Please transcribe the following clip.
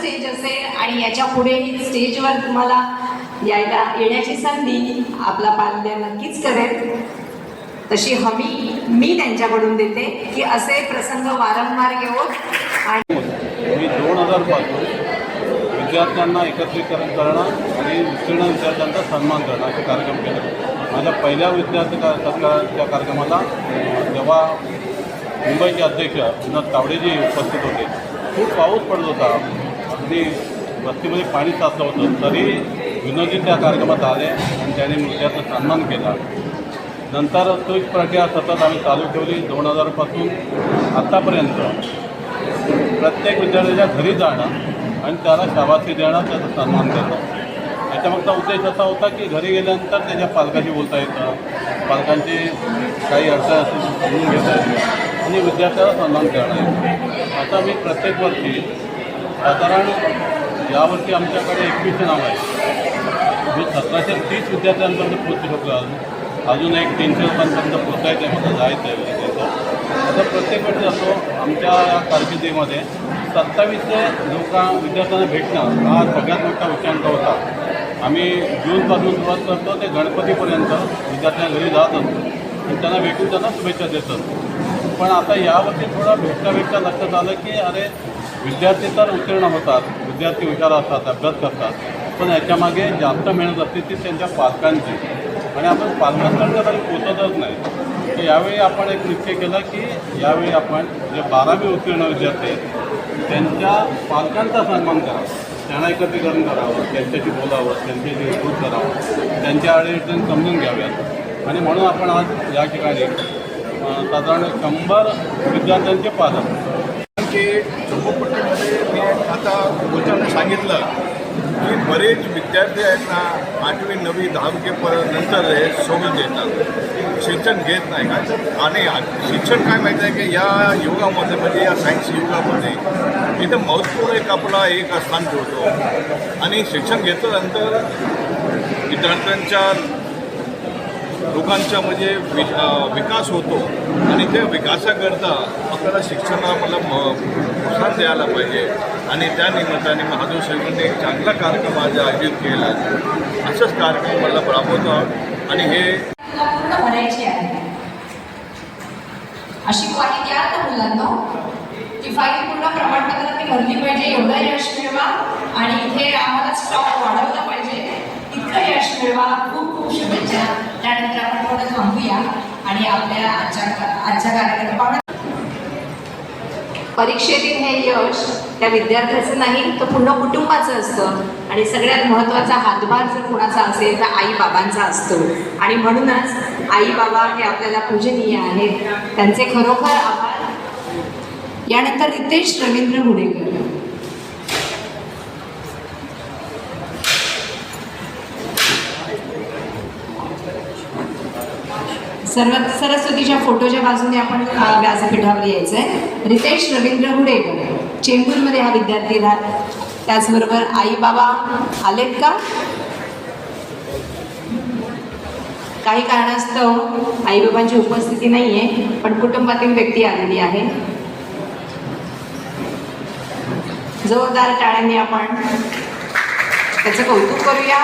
Stage असेल आणि याच्या पुढेही स्टेजवर तुम्हाला येण्याची संधी आपला पाल्य नक्कीच करेल, तशी हमी मी त्यांच्याकडून देते की असे प्रसंग वारंवार येऊन. आणि मी 2000 पासून विद्यार्थ्यांना एकत्रीकरण करणं आणि उत्तीर्ण विद्यार्थ्यांचा सन्मान करणं असे कार्यक्रम केले. माझ्या पहिल्या विद्यार्थी सत्काराच्या कार्यक्रमाला जेव्हा मुंबईचे अध्यक्ष विनोद तावडेजी उपस्थित होते, खूप पाऊस पडत होता, अगदी वस्तीमध्ये पाणी साचलं होतं, तरी विनोदजी त्या कार्यक्रमात आले आणि त्यांनी विद्यार्थ्यांचा सन्मान केला. नंतर तोच प्रक्रिया सतत आम्ही चालू ठेवली. 2000 पासून आत्तापर्यंत प्रत्येक विद्यार्थ्याच्या घरी जाणं आणि त्याला शाबासकी देणं, त्याचा सन्मान करणं. याच्यामागचा उद्देश असा होता की घरी गेल्यानंतर त्याच्या पालकाशी बोलता येतं, पालकांची काही अडचण असेल समजून घेता येतं आणि विद्यार्थ्याला सन्मान करणं येतं. आता मी प्रत्येक वर्षी साधारण यावर्षी आमच्याकडे 21 नाव आहे. मी 1730 विद्यार्थ्यांपर्यंत पोहोचू शकलो. अजून एक 300 लोकांपर्यंत पोचायचं आहे, मला जायचं आहे त्याचं. आता प्रत्येक वर्षी असो आमच्या या कारकिर्दीमध्ये 27 विद्यार्थ्यांना भेटणं हा सगळ्यात मोठा उच्चांक होता. आम्ही जूनपासून सुरुवात करतो ते गणपतीपर्यंत विद्यार्थ्यांना घरी जात असतो आणि त्यांना भेटून त्यांना शुभेच्छा देत असतो. पण आता यावर्षी थोडा भेटता लक्षात आलं की अरे विद्यार्थी तर उत्तीर्ण होतात, विद्यार्थी हुशार असतात, अभ्यास करतात, पण याच्यामागे जास्त मेहनत असते ती त्यांच्या पालकांची, आणि आपण पालकांपर्यंत तरी पोचतच नाही. तर यावेळी आपण एक निश्चय केला की यावेळी आपण जे 12वी उत्तीर्ण विद्यार्थी आहेत त्यांच्या पालकांचा सन्मान करावा, त्यांना एकत्रीकरण करावं, त्यांच्याशी बोलावं, त्यांच्याशी विरोध करावं, त्यांच्या अडचणी समजून घ्याव्यात. आणि म्हणून आपण आज या ठिकाणी साधारण 100 विद्यार्थ्यांचे पालक की झोपडपट्टीमध्ये मी आता बोलताना सांगितलं की बरेच विद्यार्थी आहेत ना 8वी 9वी 10वी नंतर हे सोडून देतात, शिक्षण घेत नाही का. आणि शिक्षण काय माहीत आहे की या युगामध्ये म्हणजे या सायन्स युगामध्ये इथं महत्त्वपूर्ण एक स्थान ठेवतो. आणि शिक्षण घेतल्यानंतर विद्यार्थ्यांच्या लोकांचा म्हणजे विकास होतो आणि त्या विकासाकरता आपल्याला शिक्षणाला प्रोत्साहन द्यायला पाहिजे. आणि त्या निमित्ताने महादेव साहेबांनी एक चांगला कार्यक्रम आज आयोजित केला. असंच कार्यक्रम मला राबवतो आणि हे भरायची आहे अशी ग्वाही द्या ना मुलांना. ती फाईल पूर्ण प्रमाणपत्राने भरली पाहिजे, एवढं यश मिळवा आणि इथे आम्हाला स्टॉक वाढवला पाहिजे, इतकं यश मिळवा. खूप खूप शुभेच्छा. त्यानंतर आपण थोडं थांबूया आणि आपल्या आजच्या कार्यक्रमात परीक्षेतील हे यश त्या विद्यार्थ्याचं नाही तर पूर्ण कुटुंबाचं असतं. आणि सगळ्यात महत्त्वाचा हातभार जर कुणाचा असेल तर आई बाबांचा असतो. आणि म्हणूनच आई बाबा हे आपल्याला पूजनीय आहेत, त्यांचे खरोखर आभार. यानंतर रितेश रवींद्र हुडेकर. सरस्वतीच्या फोटोच्या बाजूने आपण व्यासपीठावर यायचं आहे. रितेश रवींद्र हुडेकर चेंबूरमध्ये हा विद्यार्थी राहत. त्याचबरोबर आई बाबा आलेत का? काही कारणास्तव आई बाबांची उपस्थिती नाही आहे, पण कुटुंबातील व्यक्ती आलेली आहे. जोरदार टाळ्यांनी आपण त्याचं कौतुक करूया.